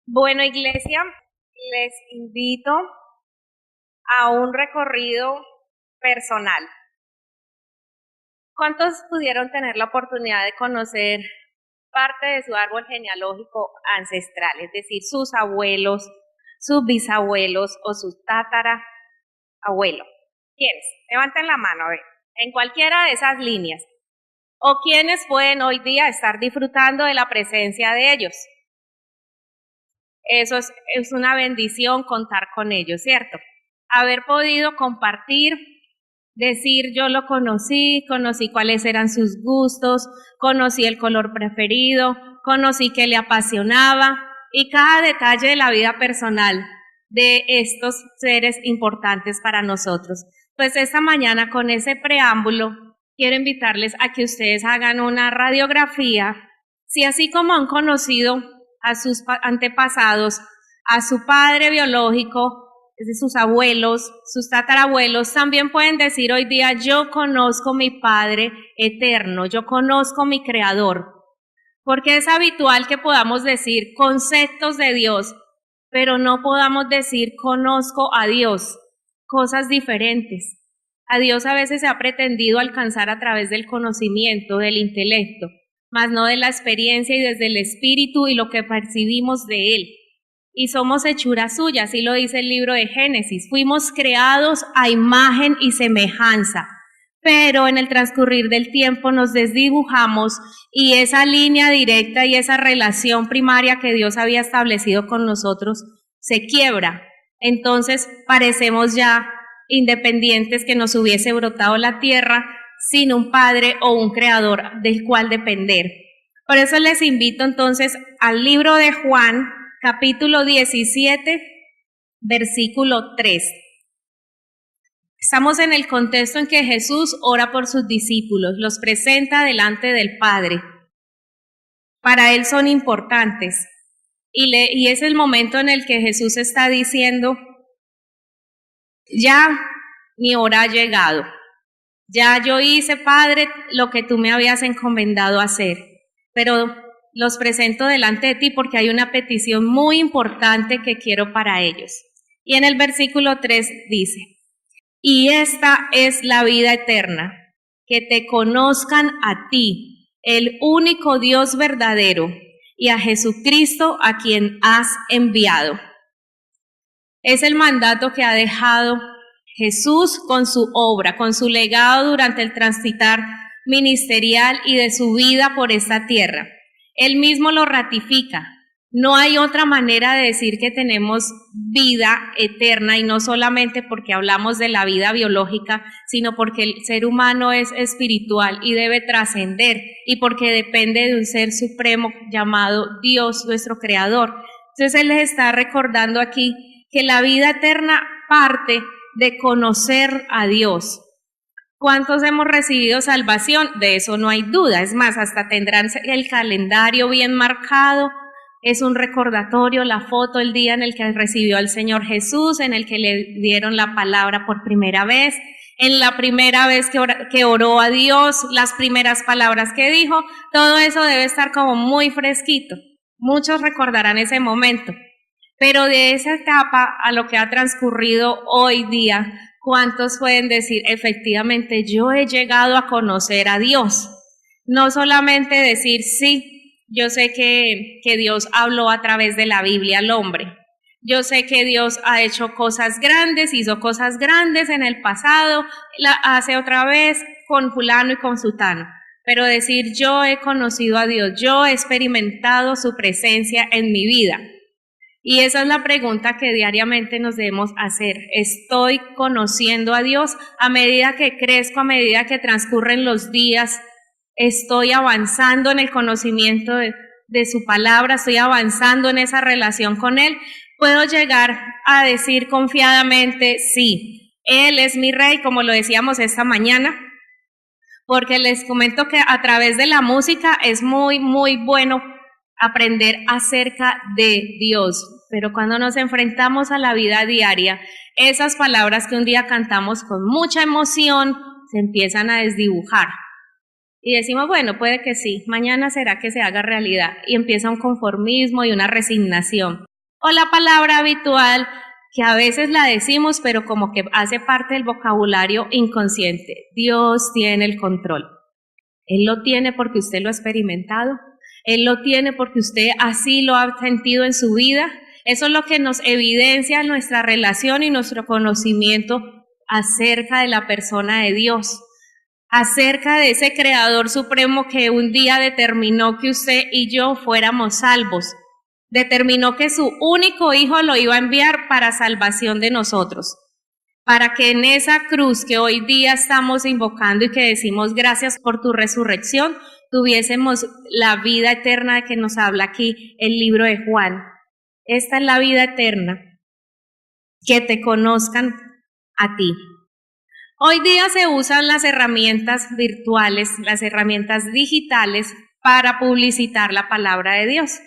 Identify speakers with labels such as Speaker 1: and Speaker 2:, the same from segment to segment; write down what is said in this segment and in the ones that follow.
Speaker 1: Bueno, iglesia, les invito a un recorrido personal. ¿Cuántos pudieron tener la oportunidad de conocer parte de su árbol genealógico ancestral? Es decir, sus abuelos, sus bisabuelos o sus tatarabuelos. ¿Quiénes? Levanten la mano, a ver, en cualquiera de esas líneas. ¿O quiénes pueden hoy día estar disfrutando de la presencia de ellos? Eso es una bendición contar con ellos, ¿cierto? Haber podido compartir, decir yo lo conocí, conocí cuáles eran sus gustos, conocí el color preferido, conocí qué le apasionaba y cada detalle de la vida personal de estos seres importantes para nosotros. Pues esta mañana con ese preámbulo quiero invitarles a que ustedes hagan una radiografía, si así como han conocido a sus antepasados, a su padre biológico, es de sus abuelos, sus tatarabuelos, también pueden decir hoy día, yo conozco mi Padre eterno, yo conozco mi Creador, porque es habitual que podamos decir conceptos de Dios, pero no podamos decir conozco a Dios, cosas diferentes. A Dios a veces se ha pretendido alcanzar a través del conocimiento, del intelecto, mas no de la experiencia y desde el espíritu y lo que percibimos de Él. Y somos hechuras suyas, así lo dice el libro de Génesis. Fuimos creados a imagen y semejanza, pero en el transcurrir del tiempo nos desdibujamos y esa línea directa y esa relación primaria que Dios había establecido con nosotros se quiebra. Entonces parecemos ya independientes, que nos hubiese brotado la tierra sin un padre o un creador del cual depender. Por eso les invito entonces al libro de Juan, capítulo 17, versículo 3. Estamos en el contexto en que Jesús ora por sus discípulos, los presenta delante del Padre. Para Él son importantes. Y es el momento en el que Jesús está diciendo, ya mi hora ha llegado. Ya yo hice, Padre, lo que tú me habías encomendado hacer. Pero los presento delante de ti porque hay una petición muy importante que quiero para ellos. Y en el versículo 3 dice, y esta es la vida eterna, que te conozcan a ti, el único Dios verdadero, y a Jesucristo a quien has enviado. Es el mandato que ha dejado Jesús con su obra, con su legado durante el transitar ministerial y de su vida por esta tierra. Él mismo lo ratifica. No hay otra manera de decir que tenemos vida eterna, y no solamente porque hablamos de la vida biológica, sino porque el ser humano es espiritual y debe trascender, y porque depende de un ser supremo llamado Dios, nuestro creador. Entonces Él les está recordando aquí que la vida eterna parte de conocer a Dios. ¿Cuántos hemos recibido salvación? De eso no hay duda. Es más, hasta tendrán el calendario bien marcado. Es un recordatorio, la foto, el día en el que recibió al Señor Jesús, en el que le dieron la palabra por primera vez, en la primera vez que oró a Dios, las primeras palabras que dijo. Todo eso debe estar como muy fresquito. Muchos recordarán ese momento. Pero de esa etapa a lo que ha transcurrido hoy día, ¿cuántos pueden decir, efectivamente, yo he llegado a conocer a Dios? No solamente decir, sí, yo sé que Dios habló a través de la Biblia al hombre. Yo sé que Dios ha hecho cosas grandes, hizo cosas grandes en el pasado, la hace otra vez con fulano y con sutano. Pero decir, yo he conocido a Dios, yo he experimentado su presencia en mi vida. Y esa es la pregunta que diariamente nos debemos hacer. ¿Estoy conociendo a Dios? A medida que crezco, a medida que transcurren los días, estoy avanzando en el conocimiento de su palabra, estoy avanzando en esa relación con Él. Puedo llegar a decir confiadamente, sí, Él es mi Rey, como lo decíamos esta mañana, porque les comento que a través de la música es muy, muy bueno aprender acerca de Dios, pero cuando nos enfrentamos a la vida diaria, esas palabras que un día cantamos con mucha emoción se empiezan a desdibujar. Y decimos, bueno, puede que sí, mañana será que se haga realidad. Y empieza un conformismo y una resignación. O la palabra habitual, que a veces la decimos, pero como que hace parte del vocabulario inconsciente. Dios tiene el control. Él lo tiene porque usted lo ha experimentado. Él lo tiene porque usted así lo ha sentido en su vida. Eso es lo que nos evidencia nuestra relación y nuestro conocimiento acerca de la persona de Dios, acerca de ese Creador Supremo que un día determinó que usted y yo fuéramos salvos. Determinó que su único hijo lo iba a enviar para salvación de nosotros, para que en esa cruz que hoy día estamos invocando y que decimos gracias por tu resurrección, tuviésemos la vida eterna de que nos habla aquí el libro de Juan. Esta es la vida eterna, que te conozcan a ti. Hoy día se usan las herramientas virtuales, las herramientas digitales para publicitar la palabra de Dios.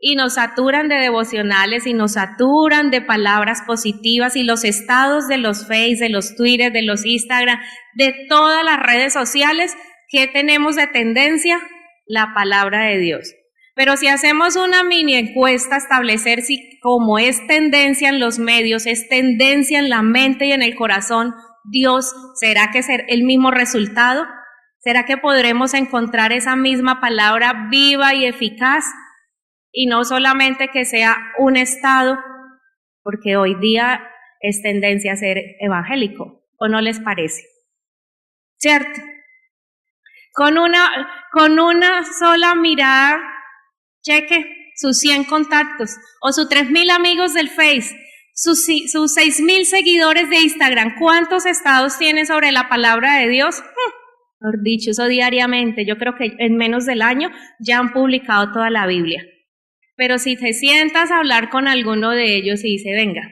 Speaker 1: Y nos saturan de devocionales y nos saturan de palabras positivas y los estados de los Face, de los Twitter, de los Instagram, de todas las redes sociales. ¿Qué tenemos de tendencia? La palabra de Dios. Pero si hacemos una mini encuesta, establecer si como es tendencia en los medios, es tendencia en la mente y en el corazón, Dios, ¿será que es el mismo resultado? ¿Será que podremos encontrar esa misma palabra viva y eficaz? Y no solamente que sea un estado, porque hoy día es tendencia a ser evangélico, ¿o no les parece? ¿Cierto? Con una sola mirada, cheque sus 100 contactos o sus 3,000 amigos del Face, sus 6,000 seguidores de Instagram. ¿Cuántos estados tienen sobre la palabra de Dios? Mejor dicho, eso diariamente. Yo creo que en menos del año ya han publicado toda la Biblia. Pero si te sientas a hablar con alguno de ellos y dice, venga,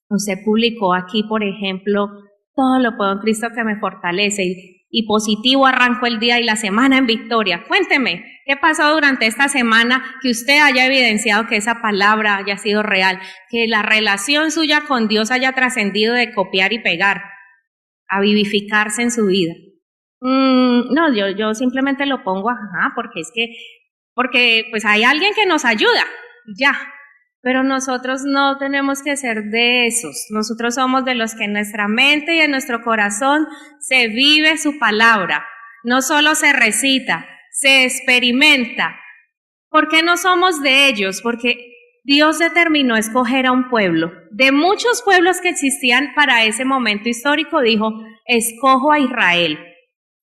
Speaker 1: usted publicó aquí, por ejemplo, todo lo puedo en Cristo que me fortalece y positivo arranco el día y la semana en victoria. Cuénteme, ¿qué pasó durante esta semana que usted haya evidenciado que esa palabra haya sido real, que la relación suya con Dios haya trascendido de copiar y pegar, a vivificarse en su vida? No, yo simplemente lo pongo, porque pues hay alguien que nos ayuda, ya, pero nosotros no tenemos que ser de esos. Nosotros somos de los que en nuestra mente y en nuestro corazón se vive su palabra, no solo se recita, se experimenta. ¿Por qué no somos de ellos? Porque Dios determinó escoger a un pueblo. De muchos pueblos que existían para ese momento histórico, dijo, escojo a Israel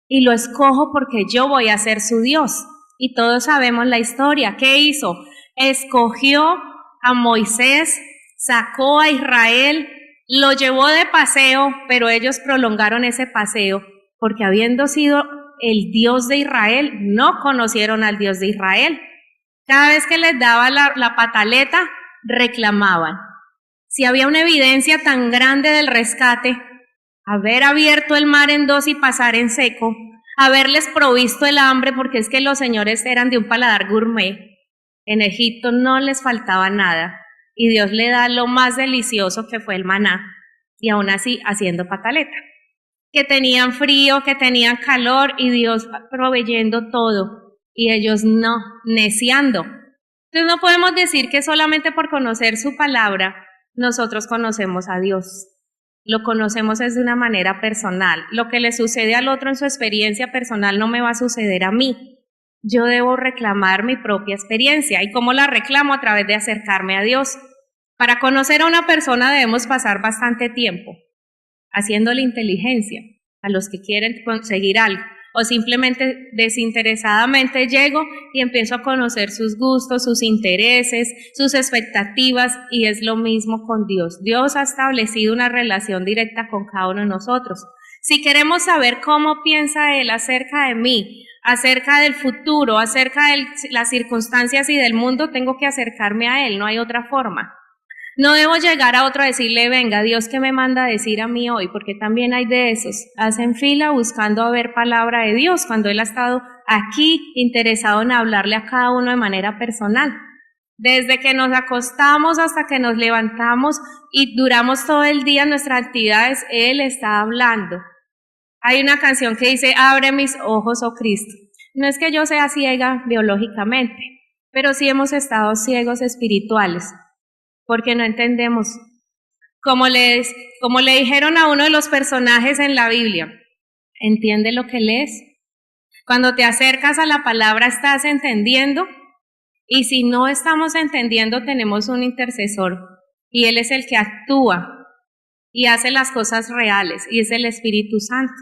Speaker 1: y lo escojo porque yo voy a ser su Dios. Y todos sabemos la historia. ¿Qué hizo? Escogió a Moisés, sacó a Israel, lo llevó de paseo, pero ellos prolongaron ese paseo porque habiendo sido el Dios de Israel, no conocieron al Dios de Israel. Cada vez que les daba la pataleta, reclamaban. Si había una evidencia tan grande del rescate, haber abierto el mar en dos y pasar en seco, haberles provisto el hambre, porque es que los señores eran de un paladar gourmet. En Egipto no les faltaba nada, y Dios le da lo más delicioso que fue el maná, y aún así haciendo pataleta. Que tenían frío, que tenían calor, y Dios proveyendo todo, y ellos no, neciando. Entonces no podemos decir que solamente por conocer su palabra, nosotros conocemos a Dios. Lo conocemos es de una manera personal. Lo que le sucede al otro en su experiencia personal no me va a suceder a mí. Yo debo reclamar mi propia experiencia. ¿Y cómo la reclamo? A través de acercarme a Dios. Para conocer a una persona debemos pasar bastante tiempo haciéndole inteligencia a los que quieren conseguir algo. O simplemente desinteresadamente llego y empiezo a conocer sus gustos, sus intereses, sus expectativas, y es lo mismo con Dios. Dios ha establecido una relación directa con cada uno de nosotros. Si queremos saber cómo piensa Él acerca de mí, acerca del futuro, acerca de las circunstancias y del mundo, tengo que acercarme a Él, no hay otra forma. No debo llegar a otro a decirle, venga, Dios, ¿qué me manda a decir a mí hoy? Porque también hay de esos. Hacen fila buscando a ver palabra de Dios, cuando Él ha estado aquí interesado en hablarle a cada uno de manera personal. Desde que nos acostamos hasta que nos levantamos y duramos todo el día en nuestras actividades, Él está hablando. Hay una canción que dice, abre mis ojos, oh Cristo. No es que yo sea ciega biológicamente, pero sí hemos estado ciegos espirituales. porque no entendemos. Como le dijeron a uno de los personajes en la Biblia, entiende lo que lees. Cuando te acercas a la palabra estás entendiendo, y si no estamos entendiendo tenemos un intercesor, y Él es el que actúa y hace las cosas reales, y es el Espíritu Santo.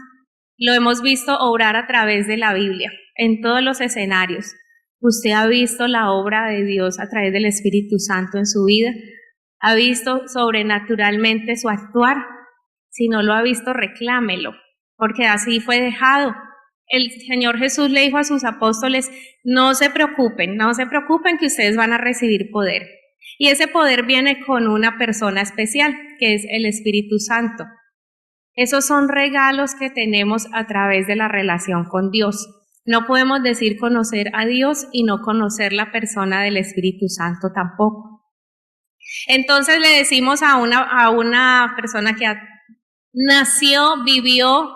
Speaker 1: Lo hemos visto obrar a través de la Biblia, en todos los escenarios. ¿Usted ha visto la obra de Dios a través del Espíritu Santo en su vida? ¿Ha visto sobrenaturalmente su actuar? Si no lo ha visto, reclámelo, porque así fue dejado. El Señor Jesús le dijo a sus apóstoles, no se preocupen que ustedes van a recibir poder. Y ese poder viene con una persona especial, que es el Espíritu Santo. Esos son regalos que tenemos a través de la relación con Dios. No podemos decir conocer a Dios y no conocer la persona del Espíritu Santo tampoco. Entonces le decimos a una persona que nació, vivió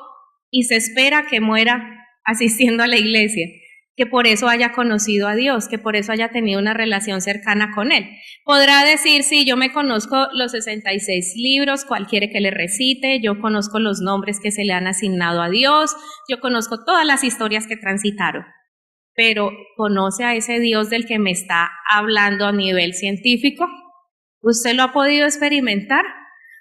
Speaker 1: y se espera que muera asistiendo a la iglesia, que por eso haya conocido a Dios, que por eso haya tenido una relación cercana con Él. Podrá decir, sí, yo me conozco los 66 libros, cuál quiere que le recite, yo conozco los nombres que se le han asignado a Dios, yo conozco todas las historias que transitaron, pero ¿conoce a ese Dios del que me está hablando a nivel científico? ¿Usted lo ha podido experimentar?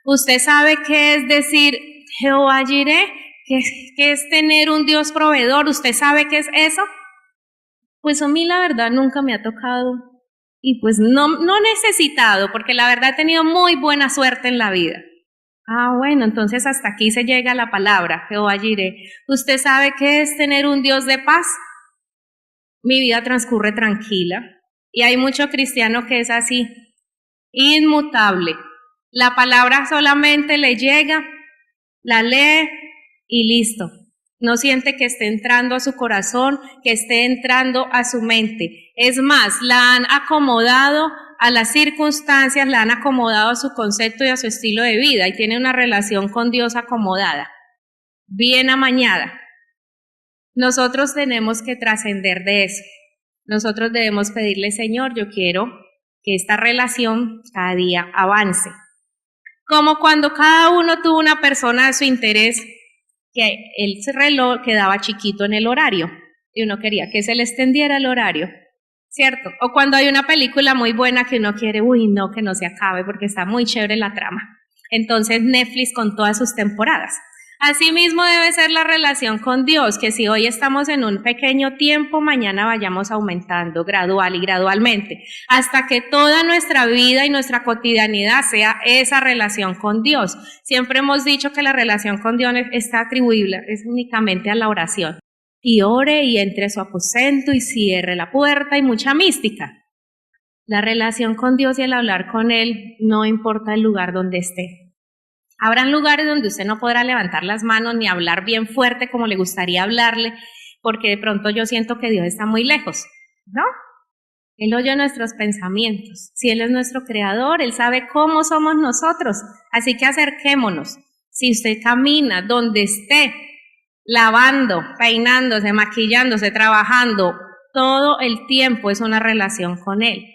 Speaker 1: ¿Usted sabe qué es decir Jehová Jireh? ¿Qué es tener un Dios proveedor? ¿Usted sabe qué es eso? Pues a mí la verdad nunca me ha tocado y pues no necesitado, porque la verdad he tenido muy buena suerte en la vida. Ah, bueno, entonces hasta aquí se llega la palabra, Jehová Jireh. ¿Usted sabe qué es tener un Dios de paz? Mi vida transcurre tranquila y hay mucho cristiano que es así, inmutable. La palabra solamente le llega, la lee y listo. No siente que esté entrando a su corazón, que esté entrando a su mente. Es más, la han acomodado a las circunstancias, la han acomodado a su concepto y a su estilo de vida y tiene una relación con Dios acomodada, bien amañada. Nosotros tenemos que trascender de eso. Nosotros debemos pedirle, Señor, yo quiero que esta relación cada día avance. Como cuando cada uno tuvo una persona de su interés, que el reloj quedaba chiquito en el horario y uno quería que se le extendiera el horario, ¿cierto? O cuando hay una película muy buena que uno quiere, que no se acabe porque está muy chévere la trama. Entonces Netflix con todas sus temporadas. Así mismo debe ser la relación con Dios, que si hoy estamos en un pequeño tiempo, mañana vayamos aumentando gradual y gradualmente, hasta que toda nuestra vida y nuestra cotidianidad sea esa relación con Dios. Siempre hemos dicho que la relación con Dios está atribuible, es únicamente a la oración. Y ore y entre a su aposento y cierre la puerta y mucha mística. La relación con Dios y el hablar con Él no importa el lugar donde esté. Habrán lugares donde usted no podrá levantar las manos ni hablar bien fuerte como le gustaría hablarle, porque de pronto yo siento que Dios está muy lejos, ¿no? Él oye nuestros pensamientos. Si Él es nuestro creador, Él sabe cómo somos nosotros. Así que acerquémonos. Si usted camina donde esté, lavando, peinándose, maquillándose, trabajando, todo el tiempo es una relación con Él.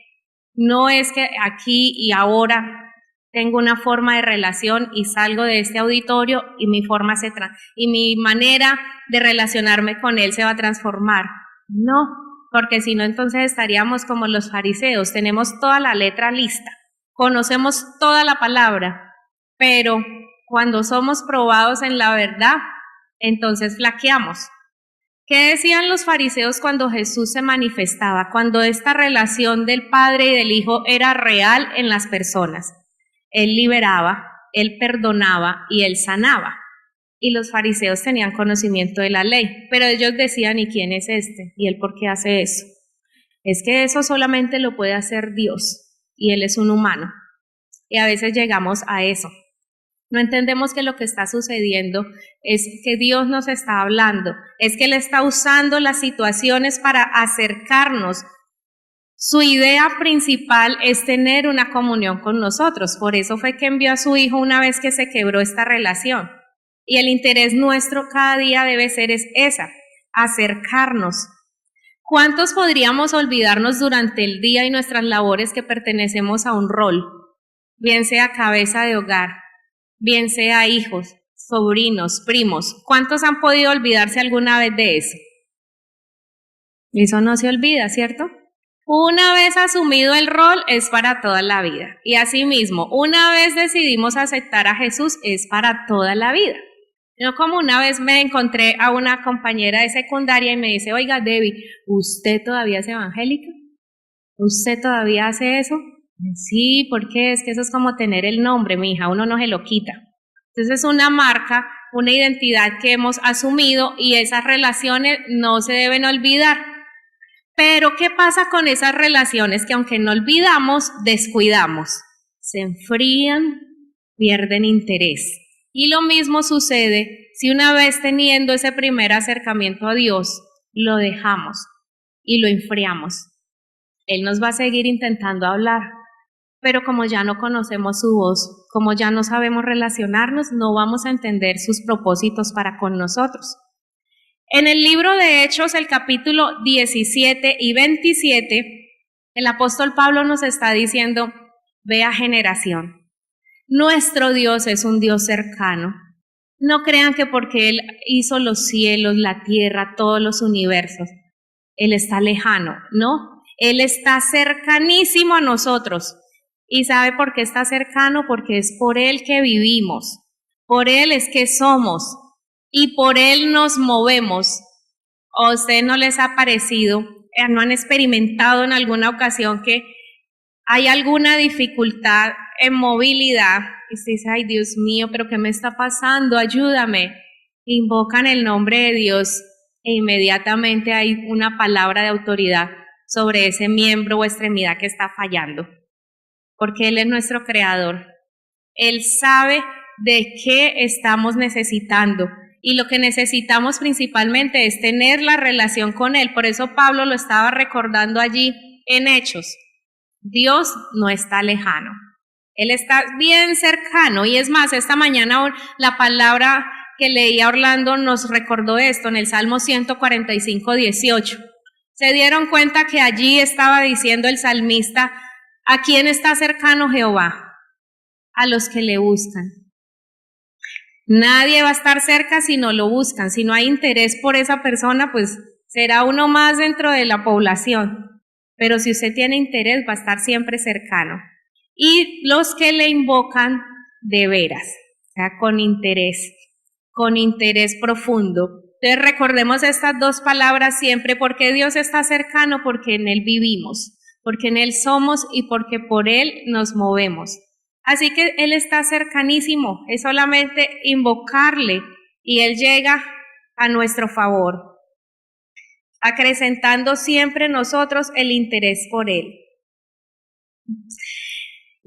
Speaker 1: No es que aquí y ahora tengo una forma de relación y salgo de este auditorio y mi manera de relacionarme con Él se va a transformar. No, porque si no entonces estaríamos como los fariseos, tenemos toda la letra lista, conocemos toda la palabra, pero cuando somos probados en la verdad, entonces flaqueamos. ¿Qué decían los fariseos cuando Jesús se manifestaba? Cuando esta relación del Padre y del Hijo era real en las personas. Él liberaba, Él perdonaba y Él sanaba. Y los fariseos tenían conocimiento de la ley, pero ellos decían, ¿y quién es este? ¿Y Él por qué hace eso? Es que eso solamente lo puede hacer Dios, y Él es un humano. Y a veces llegamos a eso. No entendemos que lo que está sucediendo es que Dios nos está hablando, es que Él está usando las situaciones para acercarnos. Su idea principal es tener una comunión con nosotros, por eso fue que envió a su Hijo una vez que se quebró esta relación. Y el interés nuestro cada día debe ser acercarnos. ¿Cuántos podríamos olvidarnos durante el día y nuestras labores que pertenecemos a un rol? bien sea cabeza de hogar, bien sea hijos, sobrinos, primos. ¿Cuántos han podido olvidarse alguna vez de eso? Eso no se olvida, ¿cierto? Una vez asumido el rol es para toda la vida. Y asimismo, una vez decidimos aceptar a Jesús es para toda la vida. Yo como una vez me encontré a una compañera de secundaria y me dice, oiga, Debbie, ¿usted todavía es evangélica? ¿Usted todavía hace eso? Sí, porque es que eso es como tener el nombre, mi hija, uno no se lo quita. Entonces es una marca, una identidad que hemos asumido y esas relaciones no se deben olvidar. Pero ¿qué pasa con esas relaciones que aunque no olvidamos, descuidamos? Se enfrían, pierden interés. Y lo mismo sucede si una vez teniendo ese primer acercamiento a Dios, lo dejamos y lo enfriamos. Él nos va a seguir intentando hablar, pero como ya no conocemos su voz, como ya no sabemos relacionarnos, no vamos a entender sus propósitos para con nosotros. En el libro de Hechos, el capítulo 17 y 27, el apóstol Pablo nos está diciendo, vea generación, nuestro Dios es un Dios cercano. No crean que porque Él hizo los cielos, la tierra, todos los universos, Él está lejano, ¿no? Él está cercanísimo a nosotros. ¿Y sabe por qué está cercano? Porque es por Él que vivimos, por Él es que somos y por Él nos movemos. ¿A ustedes no les ha parecido, no han experimentado en alguna ocasión que hay alguna dificultad en movilidad? Y se dice, ay Dios mío, pero ¿qué me está pasando? Ayúdame. Invocan el nombre de Dios e inmediatamente hay una palabra de autoridad sobre ese miembro o extremidad que está fallando. Porque Él es nuestro creador. Él sabe de qué estamos necesitando. Y lo que necesitamos principalmente es tener la relación con Él. Por eso Pablo lo estaba recordando allí en Hechos. Dios no está lejano. Él está bien cercano. Y es más, esta mañana la palabra que leía Orlando nos recordó esto en el Salmo 145, 18. Se dieron cuenta que allí estaba diciendo el salmista, ¿a quién está cercano Jehová? A los que le buscan. Nadie va a estar cerca si no lo buscan. Si no hay interés por esa persona, pues será uno más dentro de la población. Pero si usted tiene interés, va a estar siempre cercano. Y los que le invocan de veras, o sea, con interés profundo. Entonces recordemos estas dos palabras siempre, porque Dios está cercano, porque en Él vivimos, porque en Él somos y porque por Él nos movemos. Así que Él está cercanísimo, es solamente invocarle y Él llega a nuestro favor, acrecentando siempre nosotros el interés por Él.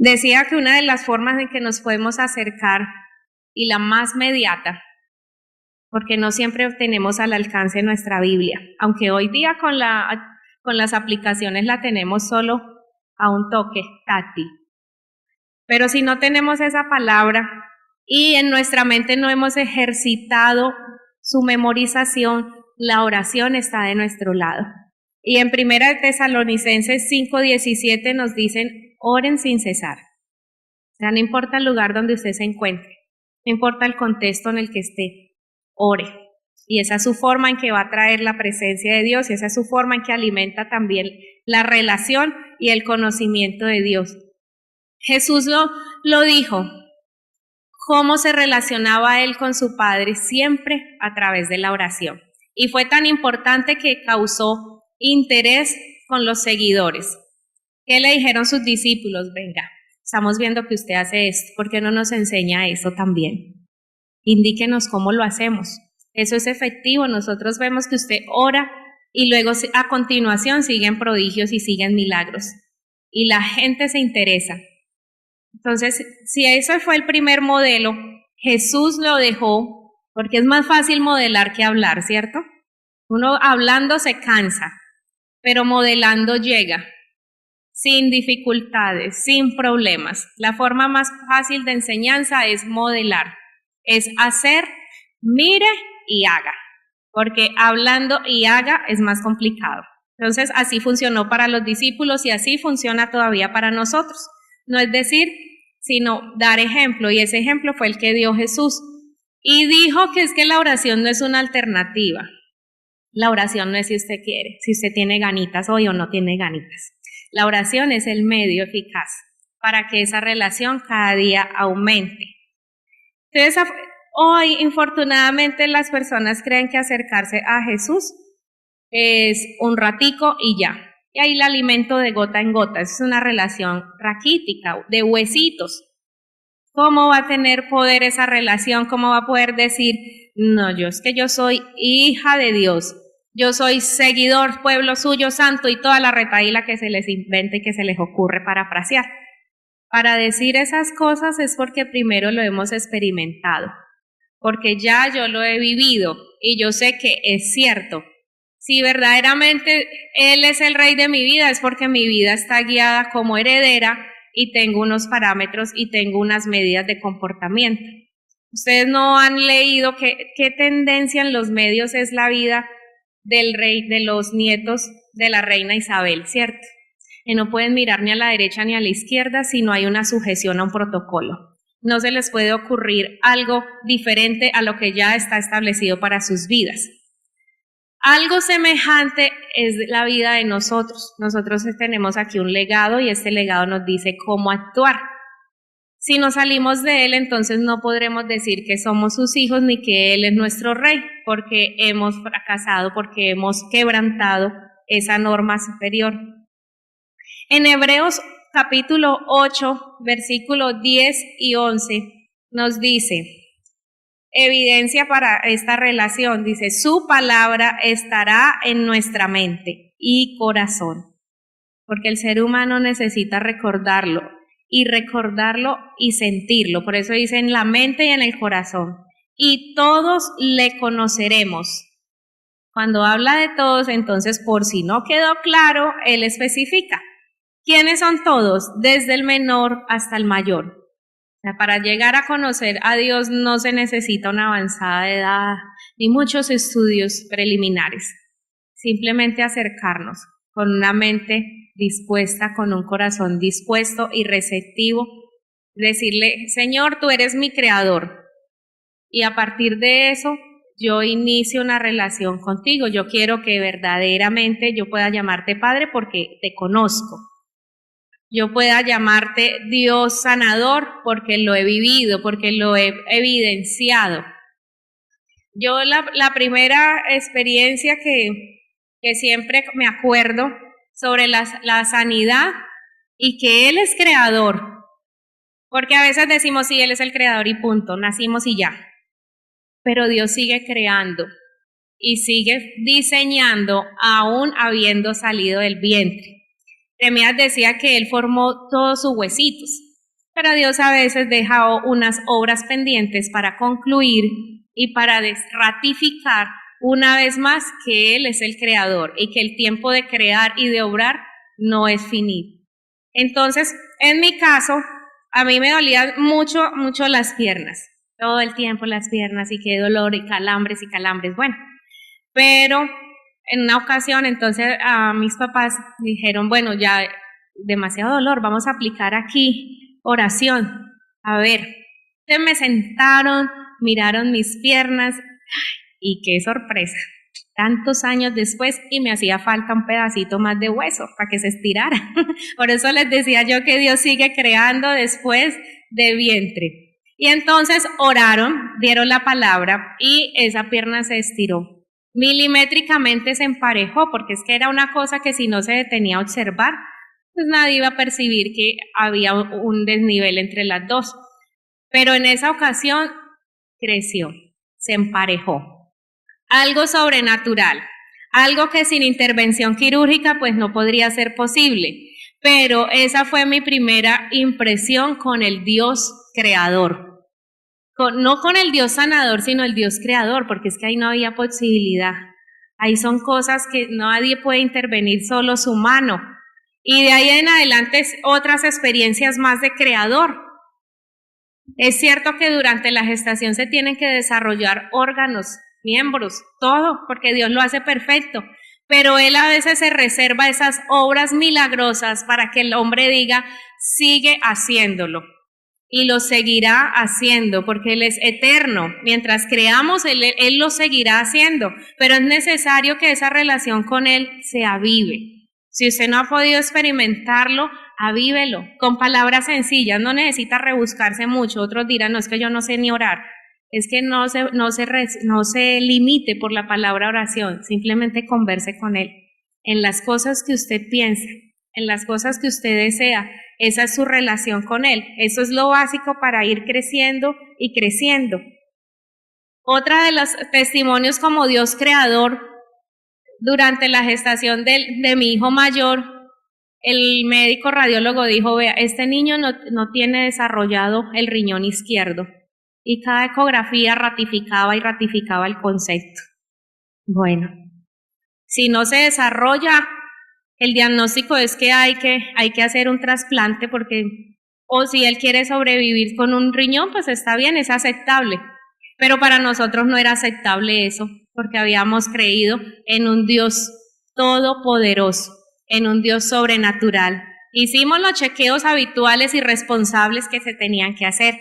Speaker 1: Decía que una de las formas en que nos podemos acercar, y la más mediata, porque no siempre tenemos al alcance nuestra Biblia, aunque hoy día con las aplicaciones la tenemos solo a un toque táctil. Pero si no tenemos esa palabra y en nuestra mente no hemos ejercitado su memorización, la oración está de nuestro lado. Y en 1 Tesalonicenses 5:17 nos dicen, oren sin cesar. O sea, no importa el lugar donde usted se encuentre, no importa el contexto en el que esté, ore. Y esa es su forma en que va a traer la presencia de Dios y esa es su forma en que alimenta también la relación y el conocimiento de Dios. Jesús lo dijo, cómo se relacionaba Él con su Padre siempre a través de la oración. Y fue tan importante que causó interés con los seguidores. ¿Qué le dijeron sus discípulos? Venga, estamos viendo que usted hace esto, ¿por qué no nos enseña eso también? Indíquenos cómo lo hacemos. Eso es efectivo, nosotros vemos que usted ora y luego a continuación siguen prodigios y siguen milagros. Y la gente se interesa. Entonces, si ese fue el primer modelo, Jesús lo dejó, porque es más fácil modelar que hablar, ¿cierto? Uno hablando se cansa, pero modelando llega, sin dificultades, sin problemas. La forma más fácil de enseñanza es modelar, es hacer, mire y haga, porque hablando y haga es más complicado. Entonces, así funcionó para los discípulos y así funciona todavía para nosotros. No es decir, sino dar ejemplo, y ese ejemplo fue el que dio Jesús. Y dijo que es que la oración no es una alternativa. La oración no es si usted quiere, si usted tiene ganitas hoy o no tiene ganitas. La oración es el medio eficaz para que esa relación cada día aumente. Entonces, hoy, infortunadamente, las personas creen que acercarse a Jesús es un ratico y ya. Y ahí el alimento de gota en gota. Es una relación raquítica, de huesitos. ¿Cómo va a tener poder esa relación? ¿Cómo va a poder decir, no, es que yo soy hija de Dios, yo soy seguidor, pueblo suyo, santo, y toda la retahíla que se les invente y que se les ocurre parafrasear? Para decir esas cosas es porque primero lo hemos experimentado, porque ya yo lo he vivido y yo sé que es cierto. Si verdaderamente Él es el rey de mi vida, es porque mi vida está guiada como heredera y tengo unos parámetros y tengo unas medidas de comportamiento. Ustedes no han leído qué tendencia en los medios es la vida del rey, de los nietos de la reina Isabel, ¿cierto? Que no pueden mirar ni a la derecha ni a la izquierda si no hay una sujeción a un protocolo. No se les puede ocurrir algo diferente a lo que ya está establecido para sus vidas. Algo semejante es la vida de nosotros. Nosotros tenemos aquí un legado y este legado nos dice cómo actuar. Si nos salimos de él, entonces no podremos decir que somos sus hijos ni que él es nuestro rey, porque hemos fracasado, porque hemos quebrantado esa norma superior. En Hebreos capítulo 8, versículos 10 y 11, nos dice, evidencia para esta relación, dice, su palabra estará en nuestra mente y corazón, porque el ser humano necesita recordarlo y sentirlo, por eso dice en la mente y en el corazón, y todos le conoceremos. Cuando habla de todos, entonces por si no quedó claro, él especifica. ¿Quiénes son todos? Desde el menor hasta el mayor. O sea, para llegar a conocer a Dios no se necesita una avanzada edad ni muchos estudios preliminares. Simplemente acercarnos con una mente dispuesta, con un corazón dispuesto y receptivo. Decirle, Señor, tú eres mi creador. Y a partir de eso, yo inicio una relación contigo. Yo quiero que verdaderamente yo pueda llamarte Padre porque te conozco. Yo pueda llamarte Dios sanador porque lo he vivido, porque lo he evidenciado. Yo la primera experiencia que siempre me acuerdo sobre la sanidad y que Él es creador, porque a veces decimos sí, Él es el creador y punto, nacimos y ya, pero Dios sigue creando y sigue diseñando aún habiendo salido del vientre. Jeremías decía que Él formó todos sus huesitos, pero Dios a veces deja unas obras pendientes para concluir y para ratificar una vez más que Él es el creador y que el tiempo de crear y de obrar no es finito. Entonces, en mi caso, a mí me dolían mucho, mucho las piernas, todo el tiempo las piernas y qué dolor y calambres, bueno, pero en una ocasión, entonces, a mis papás dijeron, bueno, ya demasiado dolor, vamos a aplicar aquí oración. A ver, entonces me sentaron, miraron mis piernas, y qué sorpresa, tantos años después y me hacía falta un pedacito más de hueso para que se estirara. Por eso les decía yo que Dios sigue creando después de vientre. Y entonces oraron, dieron la palabra y esa pierna se estiró. Milimétricamente se emparejó, porque es que era una cosa que si no se detenía a observar, pues nadie iba a percibir que había un desnivel entre las dos. Pero en esa ocasión creció, se emparejó. Algo sobrenatural, algo que sin intervención quirúrgica pues no podría ser posible. Pero esa fue mi primera impresión con el Dios creador. No con el Dios sanador, sino el Dios creador, porque es que ahí no había posibilidad. Ahí son cosas que nadie puede intervenir, solo su mano. Y de ahí en adelante otras experiencias más de creador. Es cierto que durante la gestación se tienen que desarrollar órganos, miembros, todo, porque Dios lo hace perfecto. Pero Él a veces se reserva esas obras milagrosas para que el hombre diga, sigue haciéndolo. y lo seguirá haciendo, porque Él es eterno. Mientras creamos, Él lo seguirá haciendo, pero es necesario que esa relación con Él se avive. Si usted no ha podido experimentarlo, avívelo, con palabras sencillas, no necesita rebuscarse mucho. Otros dirán, no, es que yo no sé ni orar. Es que no se limite por la palabra oración, simplemente converse con Él. En las cosas que usted piensa, en las cosas que usted desea, esa es su relación con Él. Eso es lo básico para ir creciendo y creciendo. Otra de los testimonios como Dios creador, durante la gestación de mi hijo mayor, el médico radiólogo dijo, vea, este niño no tiene desarrollado el riñón izquierdo. Y cada ecografía ratificaba y ratificaba el concepto. Bueno, si no se desarrolla, el diagnóstico es que hay que hacer un trasplante porque, o si él quiere sobrevivir con un riñón, pues está bien, es aceptable. Pero para nosotros no era aceptable eso, porque habíamos creído en un Dios todopoderoso, en un Dios sobrenatural. Hicimos los chequeos habituales y responsables que se tenían que hacer,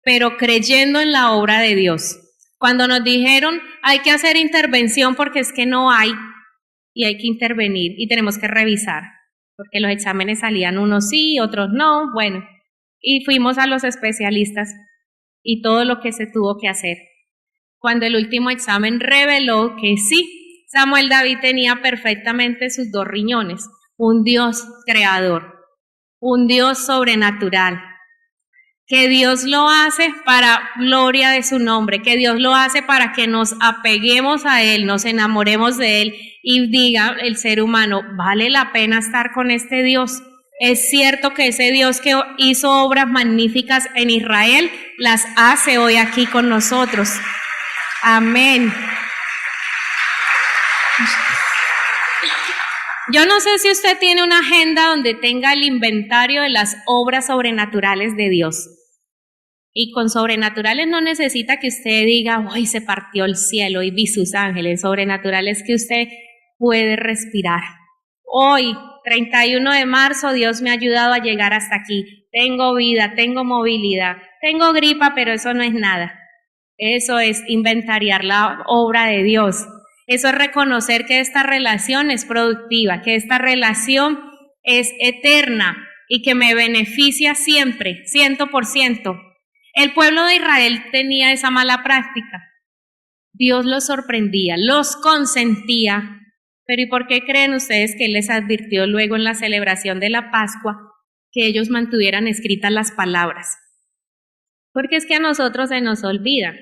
Speaker 1: pero creyendo en la obra de Dios. Cuando nos dijeron, hay que hacer intervención porque es que no hay, y hay que intervenir y tenemos que revisar, porque los exámenes salían unos sí, otros no, bueno, y fuimos a los especialistas y todo lo que se tuvo que hacer. Cuando el último examen reveló que sí, Samuel David tenía perfectamente sus 2 riñones, un Dios creador, un Dios sobrenatural, que Dios lo hace para gloria de su nombre, que Dios lo hace para que nos apeguemos a Él, nos enamoremos de Él y diga el ser humano, vale la pena estar con este Dios. Es cierto que ese Dios que hizo obras magníficas en Israel, las hace hoy aquí con nosotros. Amén. Yo no sé si usted tiene una agenda donde tenga el inventario de las obras sobrenaturales de Dios. Y con sobrenaturales no necesita que usted diga, hoy se partió el cielo y vi sus ángeles. Sobrenaturales que usted puede respirar. Hoy, 31 de marzo, Dios me ha ayudado a llegar hasta aquí. Tengo vida, tengo movilidad, tengo gripa, pero eso no es nada. Eso es inventariar la obra de Dios. Eso es reconocer que esta relación es productiva, que esta relación es eterna y que me beneficia siempre, 100%. El pueblo de Israel tenía esa mala práctica. Dios los sorprendía, los consentía. Pero ¿y por qué creen ustedes que Él les advirtió luego en la celebración de la Pascua que ellos mantuvieran escritas las palabras? Porque es que a nosotros se nos olvida.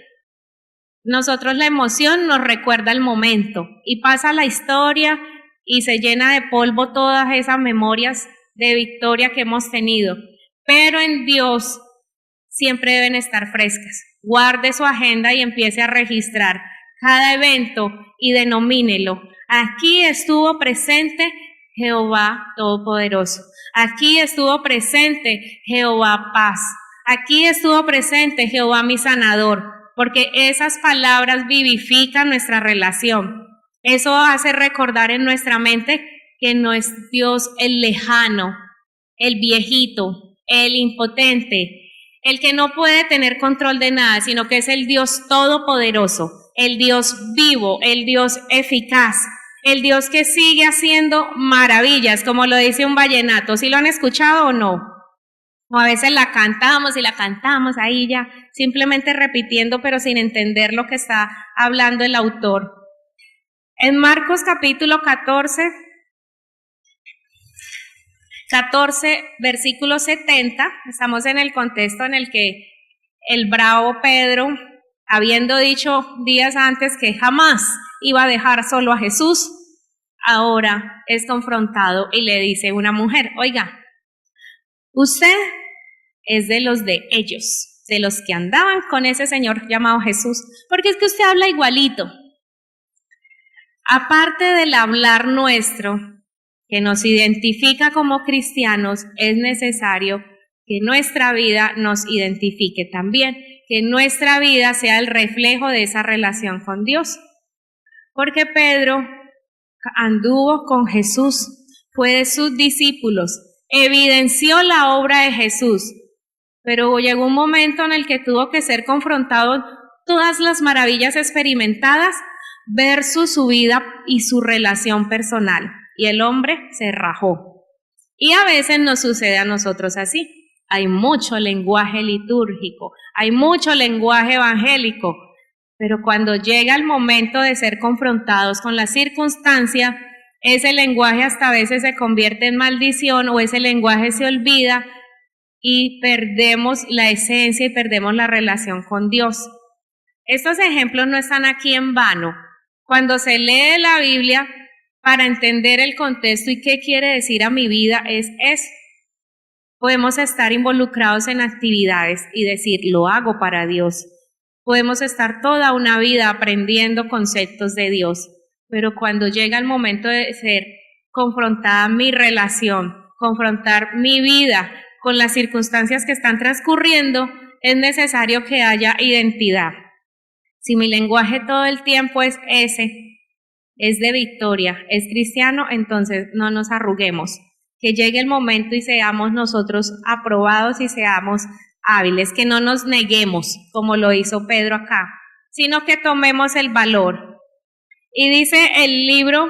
Speaker 1: Nosotros la emoción nos recuerda el momento y pasa la historia y se llena de polvo todas esas memorias de victoria que hemos tenido. Pero en Dios siempre deben estar frescas. Guarde su agenda y empiece a registrar cada evento y denomínelo. Aquí estuvo presente Jehová Todopoderoso. Aquí estuvo presente Jehová Paz. Aquí estuvo presente Jehová mi sanador, porque esas palabras vivifican nuestra relación. Eso hace recordar en nuestra mente que no es Dios el lejano, el viejito, el impotente, el que no puede tener control de nada, sino que es el Dios todopoderoso, el Dios vivo, el Dios eficaz, el Dios que sigue haciendo maravillas, como lo dice un vallenato. ¿Sí lo han escuchado o no? O a veces la cantamos y la cantamos ahí ya, simplemente repitiendo, pero sin entender lo que está hablando el autor. En Marcos capítulo 14, versículo 70, estamos en el contexto en el que el bravo Pedro, habiendo dicho días antes que jamás iba a dejar solo a Jesús, ahora es confrontado y le dice una mujer, oiga, usted es de los de ellos, de los que andaban con ese señor llamado Jesús, porque es que usted habla igualito. Aparte del hablar nuestro, que nos identifica como cristianos, es necesario que nuestra vida nos identifique también, que nuestra vida sea el reflejo de esa relación con Dios. Porque Pedro anduvo con Jesús, fue de sus discípulos, evidenció la obra de Jesús, pero llegó un momento en el que tuvo que ser confrontado todas las maravillas experimentadas versus su vida y su relación personal. Y el hombre se rajó. Y a veces nos sucede a nosotros así. Hay mucho lenguaje litúrgico, hay mucho lenguaje evangélico, pero cuando llega el momento de ser confrontados con la circunstancia, ese lenguaje hasta a veces se convierte en maldición o ese lenguaje se olvida y perdemos la esencia y perdemos la relación con Dios. Estos ejemplos no están aquí en vano. Cuando se lee la Biblia, para entender el contexto y qué quiere decir a mi vida es eso. Podemos estar involucrados en actividades y decir, lo hago para Dios. Podemos estar toda una vida aprendiendo conceptos de Dios, pero cuando llega el momento de ser confrontada mi relación, confrontar mi vida con las circunstancias que están transcurriendo, es necesario que haya identidad. Si mi lenguaje todo el tiempo es ese, es de victoria, es cristiano, entonces no nos arruguemos. Que llegue el momento y seamos nosotros aprobados y seamos hábiles, que no nos neguemos como lo hizo Pedro acá, sino que tomemos el valor. Y dice el libro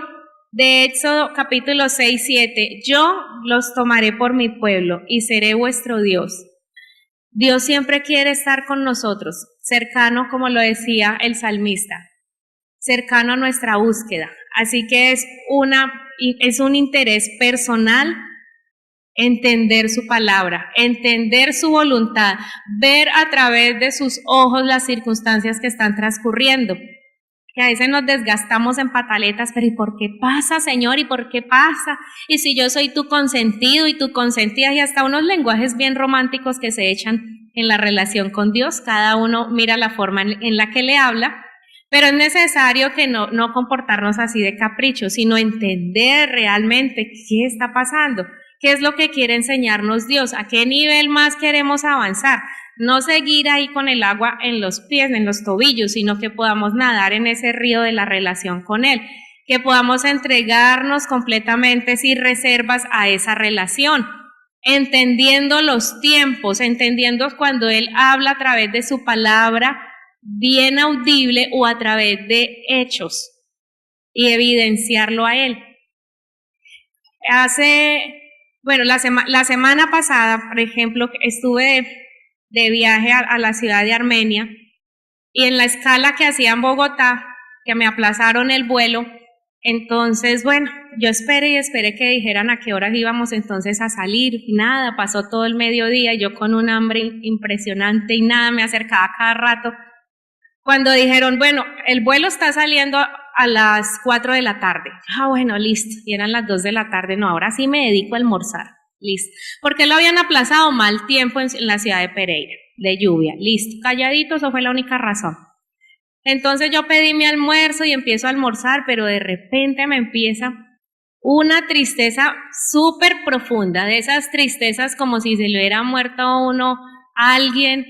Speaker 1: de Éxodo capítulo 6, 7, yo los tomaré por mi pueblo y seré vuestro Dios. Dios siempre quiere estar con nosotros, cercano, como lo decía el salmista, cercano a nuestra búsqueda. Así que es un interés personal entender su palabra, entender su voluntad, ver a través de sus ojos las circunstancias que están transcurriendo. Que a veces nos desgastamos en pataletas, pero ¿y por qué pasa, Señor? ¿Y por qué pasa? Y si yo soy tu consentido y tu consentida, y hasta unos lenguajes bien románticos que se echan en la relación con Dios, cada uno mira la forma en la que le habla, pero es necesario que no comportarnos así de capricho, sino entender realmente qué está pasando, qué es lo que quiere enseñarnos Dios, a qué nivel más queremos avanzar. No seguir ahí con el agua en los pies, en los tobillos, sino que podamos nadar en ese río de la relación con Él, que podamos entregarnos completamente sin reservas a esa relación, entendiendo los tiempos, entendiendo cuando Él habla a través de su palabra bien audible o a través de hechos y evidenciarlo a Él. La semana pasada, por ejemplo, estuve de viaje a la ciudad de Armenia y en la escala que hacía en Bogotá, que me aplazaron el vuelo, entonces, yo esperé que dijeran a qué horas íbamos entonces a salir, nada, pasó todo el mediodía, yo con un hambre impresionante y nada, me acercaba cada rato. Cuando dijeron, el vuelo está saliendo a las 4 de la tarde, listo, y eran las 2 de la tarde, no, ahora sí me dedico a almorzar. Listo. Porque lo habían aplazado mal tiempo en la ciudad de Pereira, de lluvia. Listo. Calladito, eso fue la única razón. Entonces yo pedí mi almuerzo y empiezo a almorzar, pero de repente me empieza una tristeza súper profunda, de esas tristezas como si se le hubiera muerto a uno a alguien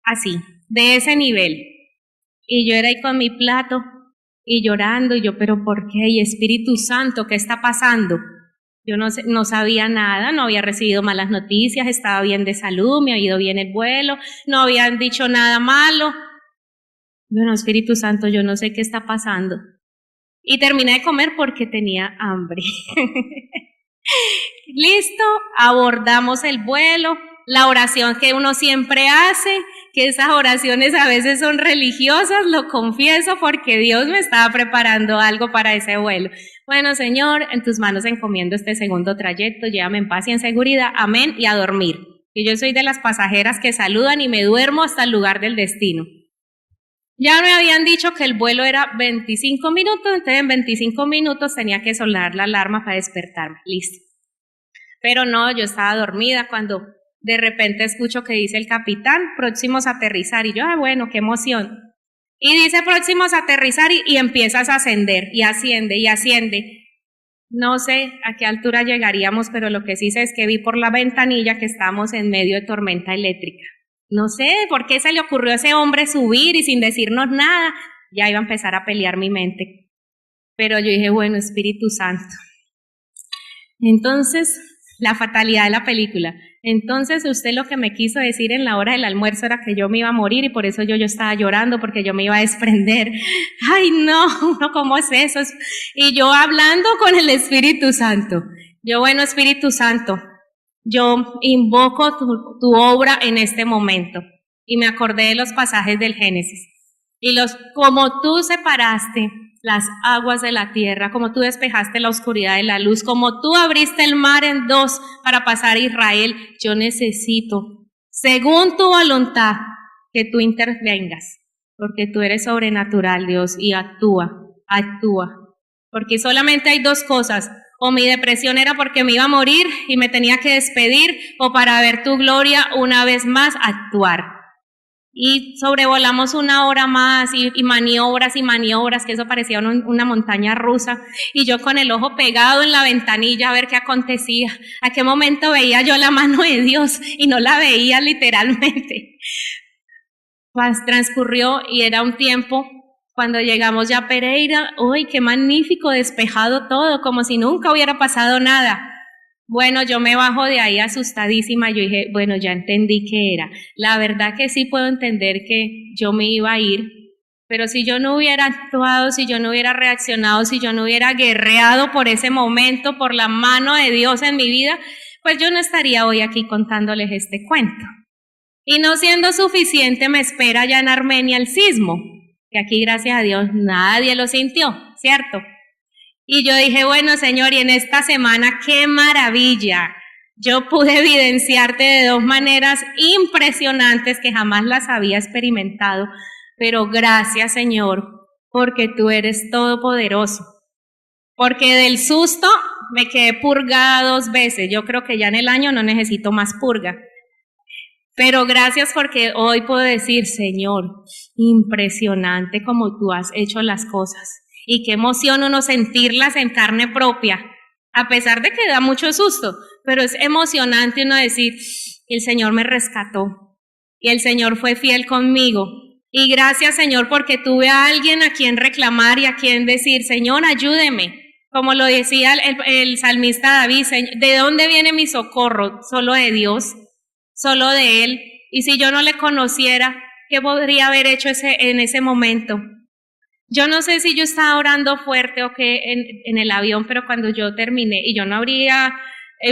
Speaker 1: así, de ese nivel. Y yo era ahí con mi plato y llorando, y yo, ¿pero por qué? Y Espíritu Santo, ¿qué está pasando? Yo no sabía nada, no había recibido malas noticias, estaba bien de salud, me había ido bien el vuelo, no habían dicho nada malo. Espíritu Santo, yo no sé qué está pasando. Y terminé de comer porque tenía hambre. Listo, abordamos el vuelo, la oración que uno siempre hace, que esas oraciones a veces son religiosas, lo confieso porque Dios me estaba preparando algo para ese vuelo. Bueno, Señor, en tus manos encomiendo este segundo trayecto, llévame en paz y en seguridad, amén, y a dormir. Y yo soy de las pasajeras que saludan y me duermo hasta el lugar del destino. Ya me habían dicho que el vuelo era 25 minutos, entonces en 25 minutos tenía que sonar la alarma para despertarme, listo. Pero no, yo estaba dormida cuando de repente escucho que dice el capitán, próximos a aterrizar, y yo, qué emoción. Y dice próximos a aterrizar y empiezas a ascender, y asciende, y asciende. No sé a qué altura llegaríamos, pero lo que sí sé es que vi por la ventanilla que estábamos en medio de tormenta eléctrica. No sé por qué se le ocurrió a ese hombre subir y sin decirnos nada, ya iba a empezar a pelear mi mente. Pero yo dije, Espíritu Santo. Entonces, la fatalidad de la película. Entonces usted lo que me quiso decir en la hora del almuerzo era que yo me iba a morir y por eso yo estaba llorando porque yo me iba a desprender. Ay, no, ¿cómo es eso? Y yo hablando con el Espíritu Santo. Yo, bueno, Espíritu Santo, yo invoco tu obra en este momento. Y me acordé de los pasajes del Génesis. Y como tú separaste las aguas de la tierra, como tú despejaste la oscuridad de la luz, como tú abriste el mar en dos para pasar a Israel, yo necesito, según tu voluntad, que tú intervengas, porque tú eres sobrenatural, Dios, y actúa. Porque solamente hay dos cosas: o mi depresión era porque me iba a morir y me tenía que despedir, o para ver tu gloria una vez más actuar. Y sobrevolamos una hora más y maniobras, que eso parecía una montaña rusa, y yo con el ojo pegado en la ventanilla a ver qué acontecía. ¿A qué momento veía yo la mano de Dios? Y no la veía literalmente. Pues transcurrió y era un tiempo cuando llegamos ya a Pereira. ¡Uy, qué magnífico! Despejado todo, como si nunca hubiera pasado nada. Bueno, yo me bajo de ahí asustadísima. Yo dije, bueno, ya entendí qué era. La verdad que sí puedo entender que yo me iba a ir, pero si yo no hubiera actuado, si yo no hubiera reaccionado, si yo no hubiera guerreado por ese momento, por la mano de Dios en mi vida, pues yo no estaría hoy aquí contándoles este cuento. Y no siendo suficiente, me espera allá en Armenia el sismo, que aquí, gracias a Dios, nadie lo sintió, ¿cierto? Y yo dije, bueno, Señor, y en esta semana, ¡qué maravilla! Yo pude evidenciarte de dos maneras impresionantes que jamás las había experimentado, pero gracias, Señor, porque tú eres todopoderoso. Porque del susto me quedé purgada 2 veces. Yo creo que ya en el año no necesito más purga. Pero gracias porque hoy puedo decir, Señor, impresionante como tú has hecho las cosas. Y qué emoción uno sentirlas en carne propia, a pesar de que da mucho susto, pero es emocionante uno decir, el Señor me rescató y el Señor fue fiel conmigo. Y gracias, Señor, porque tuve a alguien a quien reclamar y a quien decir, Señor, ayúdeme. Como lo decía el salmista David, ¿de dónde viene mi socorro? Solo de Dios, solo de Él. Y si yo no le conociera, ¿qué podría haber hecho en ese momento? Yo no sé si yo estaba orando fuerte o qué en el avión, pero cuando yo terminé, y yo no abría,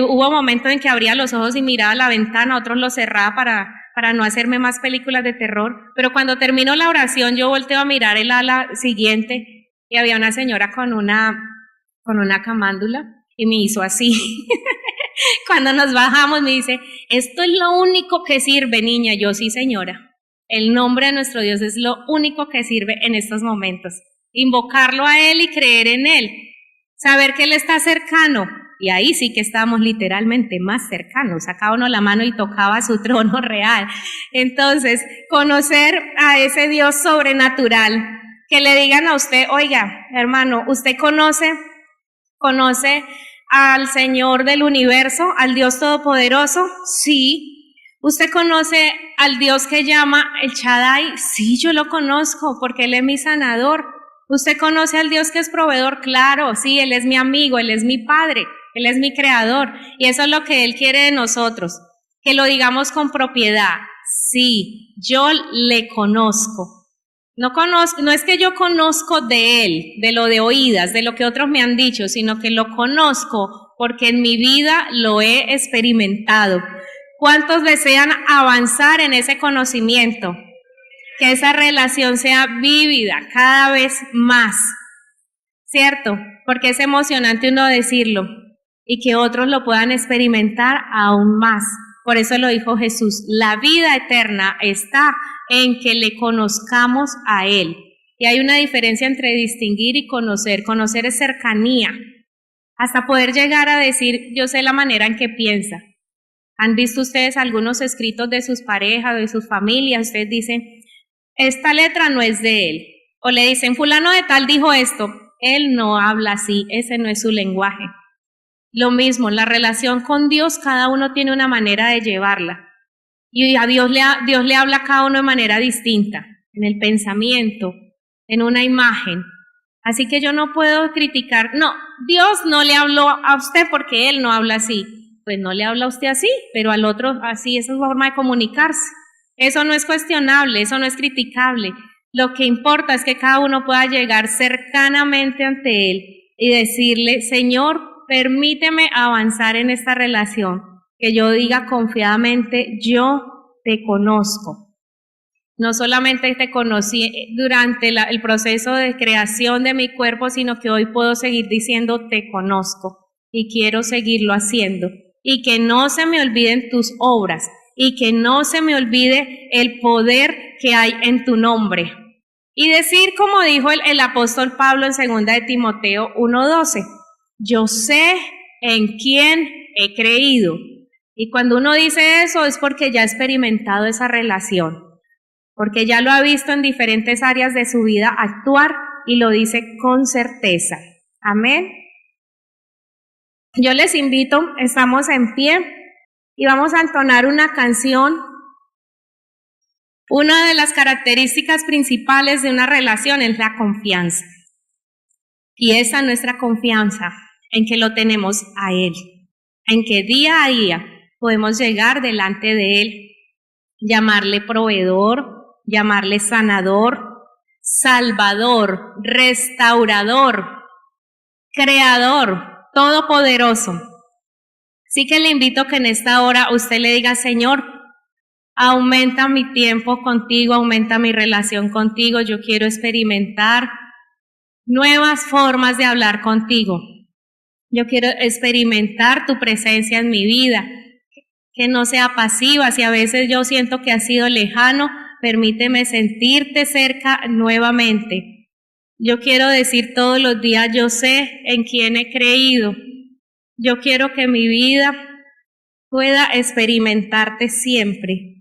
Speaker 1: hubo momentos en que abría los ojos y miraba la ventana, otros los cerraba para no hacerme más películas de terror, pero cuando terminó la oración yo volteo a mirar el ala siguiente y había una señora con una camándula y me hizo así. Cuando nos bajamos me dice, esto es lo único que sirve, niña. Yo, sí, señora. El nombre de nuestro Dios es lo único que sirve en estos momentos. Invocarlo a Él y creer en Él. Saber que Él está cercano. Y ahí sí que estamos literalmente más cercanos. Sacaba uno la mano y tocaba su trono real. Entonces, conocer a ese Dios sobrenatural. Que le digan a usted, oiga, hermano, ¿usted conoce al Señor del universo, al Dios todopoderoso? Sí. ¿Usted conoce al Dios que llama el Shaddai? Sí, yo lo conozco porque Él es mi sanador. ¿Usted conoce al Dios que es proveedor? Claro, sí, Él es mi amigo, Él es mi Padre, Él es mi creador. Y eso es lo que Él quiere de nosotros, que lo digamos con propiedad. Sí, yo le conozco. No es que yo conozco de Él, de lo de oídas, de lo que otros me han dicho, sino que lo conozco porque en mi vida lo he experimentado. ¿Cuántos desean avanzar en ese conocimiento? Que esa relación sea vívida cada vez más, ¿cierto? Porque es emocionante uno decirlo y que otros lo puedan experimentar aún más. Por eso lo dijo Jesús, la vida eterna está en que le conozcamos a Él. Y hay una diferencia entre distinguir y conocer. Conocer es cercanía, hasta poder llegar a decir, yo sé la manera en que piensa. ¿Han visto ustedes algunos escritos de sus parejas, de sus familias? Ustedes dicen, esta letra no es de él. O le dicen, fulano de tal dijo esto. Él no habla así, ese no es su lenguaje. Lo mismo, la relación con Dios, cada uno tiene una manera de llevarla. Y a Dios le habla a cada uno de manera distinta, en el pensamiento, en una imagen. Así que yo no puedo criticar, no, Dios no le habló a usted porque Él no habla así. pues no le habla a usted así, pero al otro así, esa es su forma de comunicarse. Eso no es cuestionable, eso no es criticable. Lo que importa es que cada uno pueda llegar cercanamente ante Él y decirle, Señor, permíteme avanzar en esta relación, que yo diga confiadamente, yo te conozco. No solamente te conocí durante el proceso de creación de mi cuerpo, sino que hoy puedo seguir diciendo te conozco y quiero seguirlo haciendo. Y que no se me olviden tus obras y que no se me olvide el poder que hay en tu nombre. Y decir, como dijo el apóstol Pablo en 2 de Timoteo 1:12, yo sé en quién he creído. Y cuando uno dice eso es porque ya ha experimentado esa relación, porque ya lo ha visto en diferentes áreas de su vida actuar y lo dice con certeza. Amén. Yo les invito, estamos en pie y vamos a entonar una canción. Una de las características principales de una relación es la confianza. Y esa es nuestra confianza, en que lo tenemos a Él, en que día a día podemos llegar delante de Él, llamarle proveedor, llamarle sanador, salvador, restaurador, creador, todopoderoso. Así que le invito a que en esta hora usted le diga, Señor, aumenta mi tiempo contigo, aumenta mi relación contigo, yo quiero experimentar nuevas formas de hablar contigo. Yo quiero experimentar tu presencia en mi vida, que no sea pasiva. Si a veces yo siento que ha sido lejano, permíteme sentirte cerca nuevamente. Yo quiero decir todos los días, yo sé en quién he creído. Yo quiero que mi vida pueda experimentarte siempre.